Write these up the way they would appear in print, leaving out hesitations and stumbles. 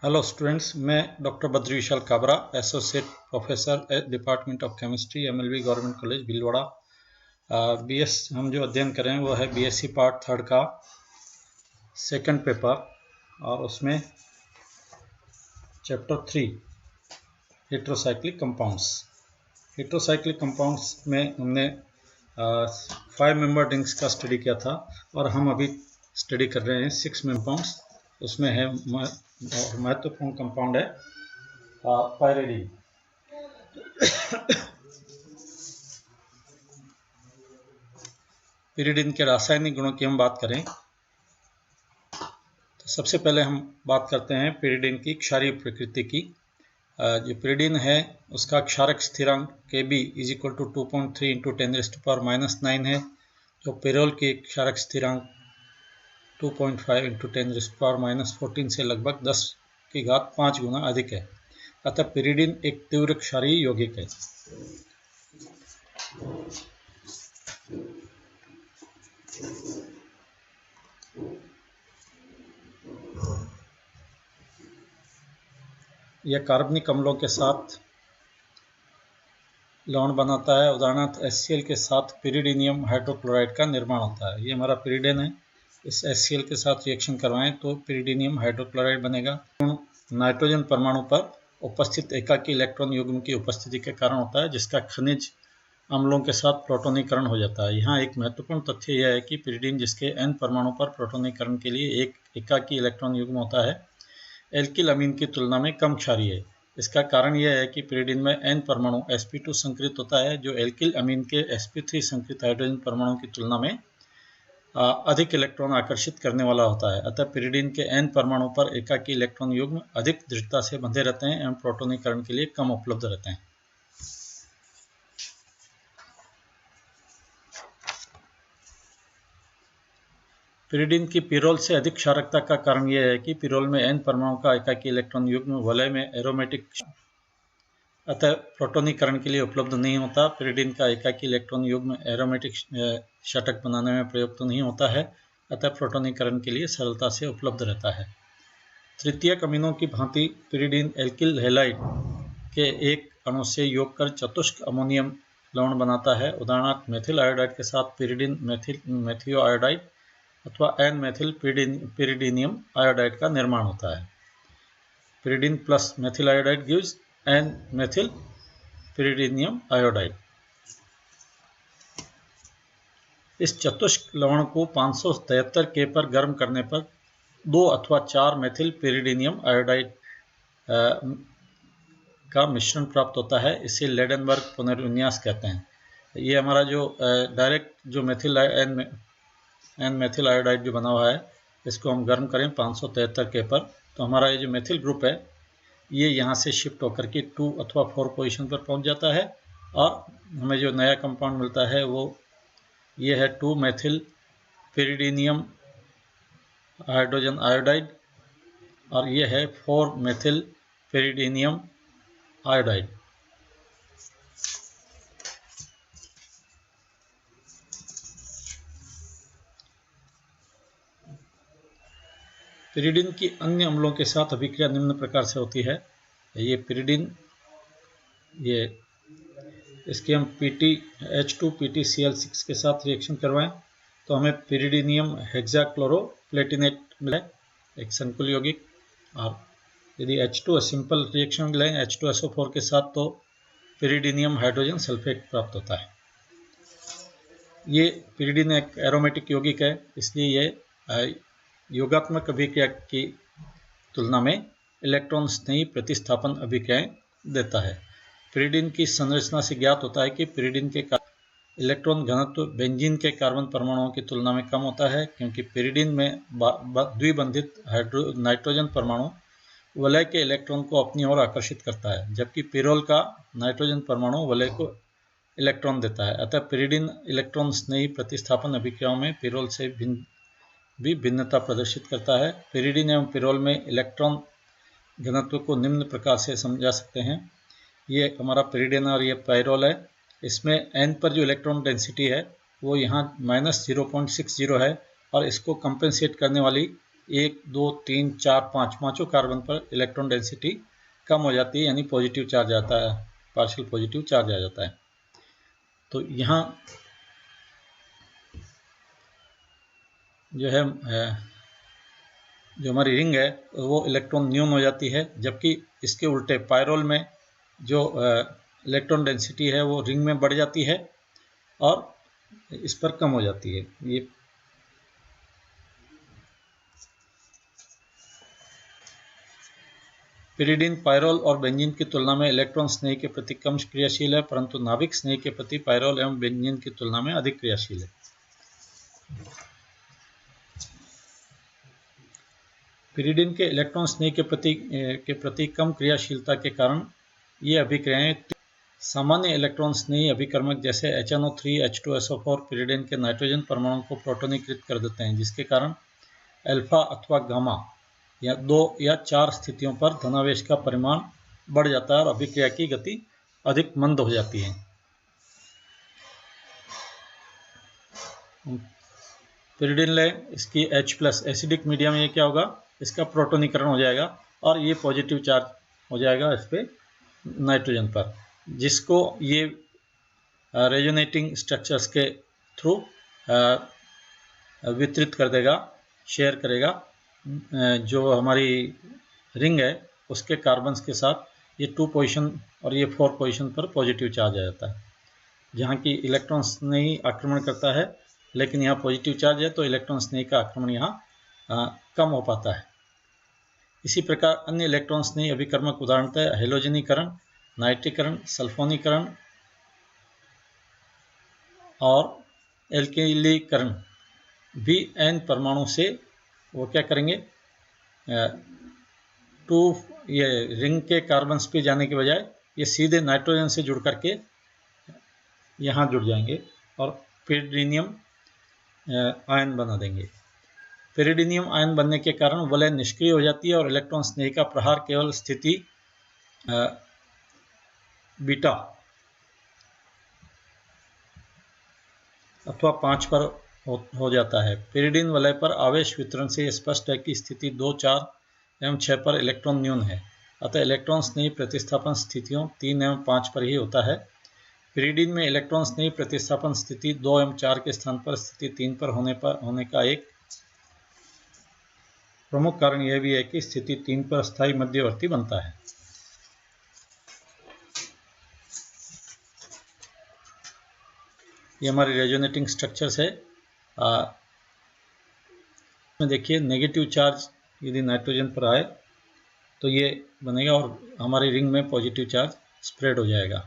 Hello students, मैं doctor Badri Vishal Kabra, associate professor department of chemistry, MLV government college Bhilwara. बीएस हम जो अध्ययन कर रहे हैं वो है बीएससी पार्ट 3 का सेकंड पेपर, और उसमें chapter 3 heterocyclic compounds. Heterocyclic compounds में हमने 5 मेंबर रिंग्स का स्टडी किया था, और हम अभी स्टडी कर रहे हैं 6 कंपाउंड्स। उसमें है महत्वपूर्ण कंपाउंड है पायरिडीन। पायरिडीन के रासायनिक गुणों की हम बात करें तो सबसे पहले हम बात करते हैं पायरिडीन की क्षारीय प्रकृति की। जो पायरिडीन है उसका क्षारक स्थिरांक Kb = 2.3 × 10⁻⁹ है, जो पेरोल के क्षारक स्थिरांक 2.5 × 10⁻14 से लगभग 10⁵ गुना अधिक है। अतः पायरिडीन एक तीव्र क्षारीय यौगिक है। यह कार्बनिक अम्लों के साथ लवण बनाता है। उदाहरणार्थ HCl के साथ पायरिडीनियम हाइड्रोक्लोराइड का निर्माण होता है। ये हमारा पायरिडीन है। इस HCl के साथ रिएक्शन करवाएं तो पायरिडीनियम हाइड्रोक्लोराइड बनेगा। नाइट्रोजन परमाणु पर उपस्थित एकाकी इलेक्ट्रॉन युग्म की उपस्थिति के कारण होता है, जिसका खनिज अम्लों के साथ प्रोटोनीकरण हो जाता है। यहाँ एक महत्वपूर्ण तथ्य यह है कि पायरिडीन जिसके N परमाणु पर प्रोटोनीकरण के लिए एक एकाकी इलेक्ट्रॉन युग्म होता है, एल्किल अमीन की तुलना में कम क्षारीय है। इसका कारण यह है कि पायरिडीन में N परमाणु sp2 संकृत होता है, जो एल्किल अमीन के sp3 संकृत हाइड्रोजन परमाणु की तुलना में अधिक इलेक्ट्रॉन आकर्षित करने वाला होता है। अतः पायरिडीन के N परमाणु पर एकाकी इलेक्ट्रॉन युग्म अधिक दृढ़ता से बंधे रहते हैं एवं प्रोटोनीकरण के लिए कम उपलब्ध रहते हैं। पायरिडीन की पिरोल से अधिक क्षारकता का कारण यह है कि पिरोल में N परमाणु का एकाकी इलेक्ट्रॉन युग्म वलय में एरोमेटिक अतः प्रोटोनीकरण के लिए उपलब्ध नहीं होता। पायरिडीन का एकाकी इलेक्ट्रॉन युग्म एरोमेटिक षटक बनाने में प्रयुक्त नहीं होता है, अतः प्रोटोनीकरण के लिए सरलता से उपलब्ध रहता है। तृतीयक अमीनों की भांति पायरिडीन एल्किल हैलाइड के एक अणु से योग कर चतुष्क अमोनियम लवण बनाता है। उदाहरणार्थ मेथिल आयोडाइड के साथ पायरिडीन मेथियो आयोडाइड अथवा N-मेथिल पायरिडीनियम आयोडाइड का निर्माण होता है। Pyridine plus methyl iodide gives N methyl pyridinium iodide. इस चतुष्क लवण को 573 K पर गर्म करने पर 2 अथवा 4 मेथिल पायरिडीनियम आयोडाइड का मिश्रण प्राप्त होता है। इसे लेडेनबर्ग पुनर्विन्यास कहते हैं। ये हमारा जो डायरेक्ट जो मेथिल N-मेथिल आयोडाइड जो बना हुआ है, इसको हम गर्म करें 573 K पर, तो हमारा ये जो मेथिल ग्रुप है ये यहाँ से शिफ्ट होकर के 2 अथवा 4 पोजीशन पर पहुँच जाता है, और हमें जो नया कंपाउंड मिलता है वो ये है 2 मेथिल पायरिडीनियम हाइड्रोजन आयोडाइड, और ये है 4 मेथिल पायरिडीनियम आयोडाइड। पायरिडीन की अन्य अम्लों के साथ अभिक्रिया निम्न प्रकार से होती है। ये पायरिडीन इसके हम H2PtCl6 के साथ रिएक्शन करवाएं तो हमें पायरिडीनियम हेक्साक्लोरोप्लेटिनेट मिले, एक संकुल यौगिक। और यदि H2 सिंपल रिएक्शन लें H2SO4 के साथ तो पायरिडीनियम हाइड्रोजन सल्फेट प्राप्त होता है। ये पायरिडीन एक एरोमेटिक यौगिक है, इसलिए ये योगात्मक अभिक्रिया की तुलना में इलेक्ट्रॉन स्नेही प्रतिस्थापन अभिक्रियाएं देता है। पायरिडीन की संरचना से ज्ञात होता है कि पायरिडीन के इलेक्ट्रॉन घनत्व बेंजीन के कार्बन परमाणुओं की तुलना में कम होता है, क्योंकि पायरिडीन में द्विबंधित नाइट्रोजन परमाणु वलय के इलेक्ट्रॉन को अपनी ओर आकर्षित करता है, जबकि पिरोल का नाइट्रोजन परमाणु वलय को इलेक्ट्रॉन देता है। अतः पायरिडीन इलेक्ट्रॉन स्नेही प्रतिस्थापन अभिक्रियाओं में पिरोल से भी भिन्नता प्रदर्शित करता है। पायरिडीन एवं पिरोल में इलेक्ट्रॉन घनत्व को निम्न प्रकार से समझा सकते हैं। ये हमारा पायरिडीन और ये पायरोल है। इसमें N पर जो इलेक्ट्रॉन डेंसिटी है वो यहाँ -0.60 है, और इसको कंपेंसेट करने वाली 1, 2, 3, 4, 5 पाँचों कार्बन पर इलेक्ट्रॉन डेंसिटी कम हो जाती है, यानी पॉजिटिव चार्ज आता है, पार्शियल पॉजिटिव चार्ज आ जाता है। तो यहाँ जो है जो हमारी रिंग है वो इलेक्ट्रॉन न्यून हो जाती है, जबकि इसके उल्टे पायरोल में जो इलेक्ट्रॉन डेंसिटी है वो रिंग में बढ़ जाती है और इस पर कम हो जाती है। ये पिरिडीन पायरोल और बेंजीन की तुलना में इलेक्ट्रॉन स्नेह के प्रति कम क्रियाशील है, परंतु नाभिक स्नेह के प्रति पायरोल एवं बेंजीन की तुलना में अधिक क्रियाशील है। पिरिडीन के इलेक्ट्रॉन स्नेह के प्रति कम क्रियाशीलता के कारण ये अभिक्रियाएं सामान्य इलेक्ट्रॉन स्नेही अभिकर्मक जैसे HNO3, H2SO4 पिरिडीन के नाइट्रोजन परमाणु को प्रोटोनीकृत कर देते हैं, जिसके कारण अल्फा अथवा गामा या 2 या 4 स्थितियों पर धनावेश का परिमाण बढ़ जाता है और अभिक्रिया की गति अधिक मंद हो जाती है। पिरिडीन ले इसकी H+ एसिडिक मीडियम में ये क्या होगा, इसका प्रोटोनीकरण हो जाएगा और ये पॉजिटिव चार्ज हो जाएगा इस पर नाइट्रोजन पर, जिसको ये रेजोनेटिंग स्ट्रक्चर्स के थ्रू वितरित कर देगा, शेयर करेगा। जो हमारी रिंग है उसके कार्बन्स के साथ ये 2 पोजीशन और ये 4 पोजीशन पर पॉजिटिव चार्ज आ जाता है। जहाँ की इलेक्ट्रॉन स्नेही आक्रमण करता है, लेकिन यहाँ पॉजिटिव चार्ज है तो इलेक्ट्रॉन स्नेही का आक्रमण यहाँ कम हो पाता है। इसी प्रकार अन्य इलेक्ट्रॉन स्नेही अभिकर्मक उदाहरणतः हेलोजनीकरण, नाइट्रीकरण, सल्फोनीकरण और एल्किलीकरण भी n परमाणु से वो क्या करेंगे, ये रिंग के कार्बन्स पे जाने के बजाय ये सीधे नाइट्रोजन से जुड़ करके यहाँ जुड़ जाएंगे और पिरिडीनियम आयन बना देंगे। पिरिडीनियम आयन बनने के कारण वलय निष्क्रिय हो जाती है और इलेक्ट्रॉन स्नेह का प्रहार केवल स्थिति बीटा अथवा 5 पर हो जाता है। पिरिडीन वलय पर आवेश वितरण से स्पष्ट है कि स्थिति 2, 4 एवं 6 पर इलेक्ट्रॉन न्यून है, अतः इलेक्ट्रॉन स्नेही प्रतिस्थापन स्थितियों 3 एवं 5 पर ही होता है। पिरिडीन में इलेक्ट्रॉन स्नेही प्रतिस्थापन स्थिति 2 एवं 4 के स्थान पर स्थिति 3 पर होने का एक प्रमुख कारण यह भी है कि स्थिति 3 पर स्थायी मध्यवर्ती बनता है। ये हमारी रेजोनेटिंग स्ट्रक्चर्स है। में देखिए नेगेटिव चार्ज यदि नाइट्रोजन पर आए तो ये बनेगा और हमारी रिंग में पॉजिटिव चार्ज स्प्रेड हो जाएगा।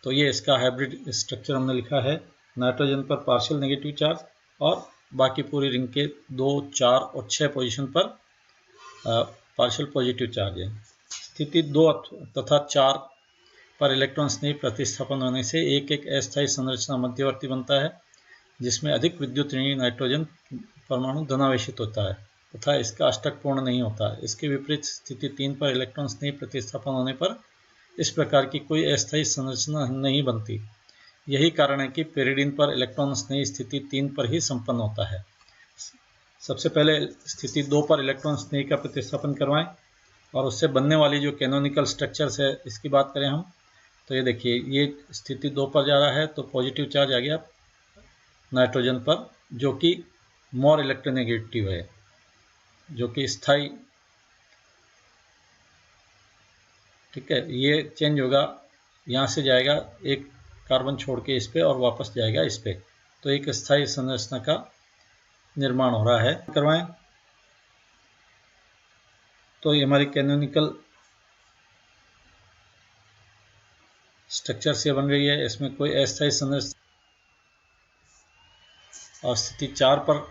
तो ये इसका हाइब्रिड स्ट्रक्चर हमने लिखा है, नाइट्रोजन पर पार्शियल नेगेटिव चार्ज और बाकी पूरी रिंग के 2, 4 और 6 पोजीशन पर पार्शियल पॉजिटिव चार्ज है। स्थिति 2 तथा 4 पर इलेक्ट्रॉन स्नेही प्रतिस्थापन होने से एक अस्थायी संरचना मध्यवर्ती बनता है, जिसमें अधिक विद्युत ऋणी नाइट्रोजन परमाणु धनावेशित होता है तथा इसका अष्टक पूर्ण नहीं होता। इसके विपरीत स्थिति 3 पर इलेक्ट्रॉन स्नेही प्रतिस्थापन होने पर इस प्रकार की कोई अस्थायी संरचना नहीं बनती। यही कारण है कि पिरिडीन पर इलेक्ट्रॉन स्नेही स्थिति 3 पर ही संपन्न होता है। सबसे पहले स्थिति 2 पर इलेक्ट्रॉन स्नेही का प्रतिस्थापन करवाएं और उससे बनने वाली जो कैनोनिकल स्ट्रक्चर्स है इसकी बात करें हम, तो ये देखिए ये स्थिति 2 पर जा रहा है तो पॉजिटिव चार्ज आ गया नाइट्रोजन पर, जो कि मोर इलेक्ट्रोनेगेटिव है, जो कि स्थायी, ठीक है। ये चेंज होगा, यहाँ से जाएगा एक कार्बन छोड़ के इस पे और वापस जाएगा इस पे, तो एक स्थायी संरचना का निर्माण हो रहा है। करवाएं तो ये हमारी कैनोनिकल स्ट्रक्चर से बन रही है, इसमें कोई अस्थायी संरचना। और स्थिति 4 पर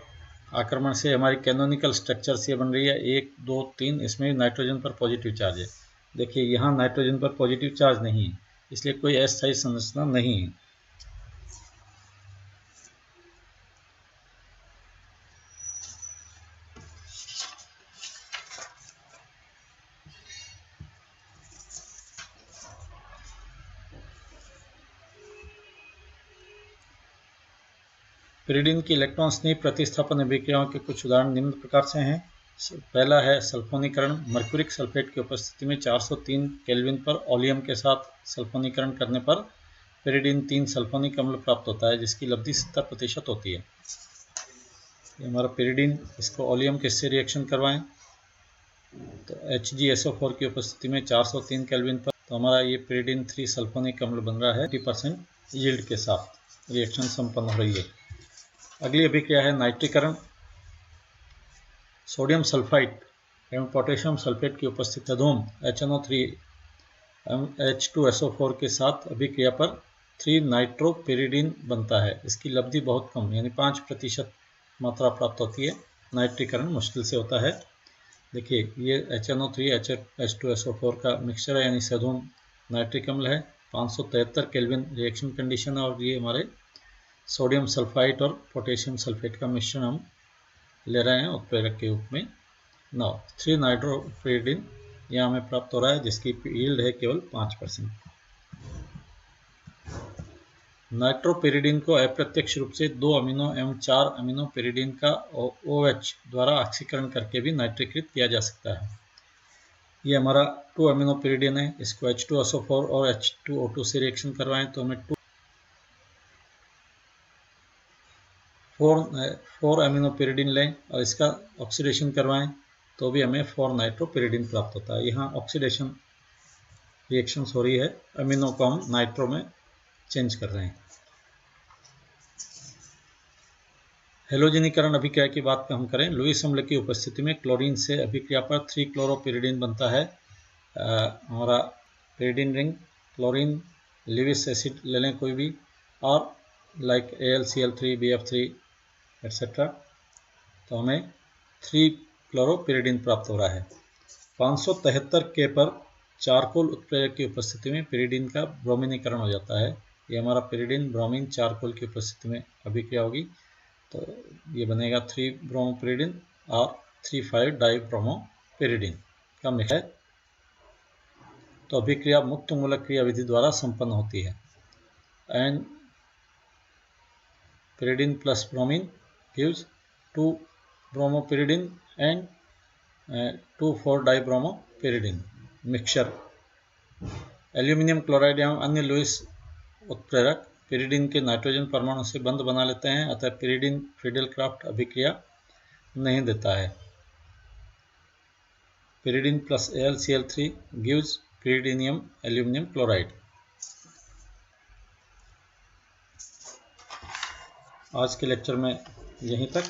आक्रमण से हमारी कैनोनिकल स्ट्रक्चर से बन रही है 1, 2, 3, इसमें नाइट्रोजन पर पॉजिटिव चार्ज है। देखिए यहाँ नाइट्रोजन पर पॉजिटिव चार्ज नहीं है, इसलिए कोई अस्थायी संरचना नहीं है। पिरिडीन की इलेक्ट्रॉन स्नेही प्रतिस्थापन अभिक्रियाओं के कुछ उदाहरण निम्न प्रकार से हैं। पहला है सल्फोनीकरण। मर्क्यूरिक सल्फेट की उपस्थिति में 403 केल्विन पर ओलियम के साथ सल्फोनीकरण करने पर पिरिडीन 3 सल्फोनिक अम्ल प्राप्त होता है, जिसकी लब्धि 70% होती है। ये हमारा पिरिडीन, इसको ओलियम किससे रिएक्शन करवाएं, तो HgSO4 की उपस्थिति में 403 केल्विन पर, तो हमारा ये पिरिडीन 3 सल्फोनिक अम्ल बन रहा है 50% यील्ड के साथ। रिएक्शन संपन्न हो रही है। अगली अभिक्रिया है नाइट्रीकरण। सोडियम सल्फाइड एवं पोटेशियम सल्फेट की उपस्थिति सधूम HNO3 H2SO4 के साथ अभिक्रिया पर 3 नाइट्रोपिरिडीन बनता है। इसकी लब्धि बहुत कम यानी 5% मात्रा प्राप्त होती है। नाइट्रीकरण मुश्किल से होता है। देखिए ये HNO3 H2SO4 का मिक्सचर है यानी सधूम नाइट्रिक अम्ल है। 573 केल्विन रिएक्शन कंडीशन है और ये हमारे सोडियम सल्फाइड और पोटेशियम सल्फेट का मिश्रण हम ले रहे हैं उत्प्रेरक के रूप में। 3 नाइट्रोपिरिडीन यहाँ हमें प्राप्त हो रहा है, जिसकी यील्ड है केवल 5%। नाइट्रोपिरिडीन को अप्रत्यक्ष रूप से 2 अमीनो एवं 4 अमीनो पिरिडीन का OH द्वारा ऑक्सीकरण करके भी नाइट्रीकृत किया जा सकता है। ये हमारा 2 अमीनो पिरिडीन है। इसको H2SO4 और H2O2 से रिएक्शन करवाएं तो हमें 4 अमीनो पिरिडीन लें और इसका ऑक्सीडेशन करवाएं तो भी हमें 4 नाइट्रोपिरिडीन प्राप्त होता है। यहाँ ऑक्सीडेशन रिएक्शंस हो रही है, अमीनो को हम नाइट्रो में चेंज कर रहे हैं। हेलोजनीकरण अभिक्रिया की बात हम करें। लुईस अम्ल की उपस्थिति में क्लोरीन से अभिक्रिया पर 3 क्लोरोपिरिडीन बनता है। हमारा pyridine ring, chlorine, Lewis acid ले लें कोई भी, और लाइक AlCl3, BF3 एट्सेट्रा, तो हमें 3 क्लोरोपिरिडीन प्राप्त हो रहा है। 573 K पर चारकोल उत्प्रेरक की उपस्थिति में पिरिडीन का ब्रोमीनीकरण हो जाता है। ये हमारा पिरिडीन ब्रोमीन चारकोल की उपस्थिति में अभिक्रिया होगी, तो ये बनेगा 3 ब्रोमोपिरिडीन और 3,5 डाइब्रोमोपिरिडीन का मिश्रण है। तो अभिक्रिया मुक्त मूलक क्रिया विधि द्वारा संपन्न होती है। And pyridine plus bromine gives 2 bromopyridine and 2,4-dibromopyridine mixture. Aluminium chloride एवं अन्य लुईस उत्प्रेरक पिरिडीन के नाइट्रोजन परमाणु से बंध बना लेते हैं, अतः पिरिडीन फ्रीडेल-क्राफ्ट अभिक्रिया नहीं देता है। pyridine plus AlCl3 gives pyridinium aluminum chloride। आज के लेक्चर में यहीं तक।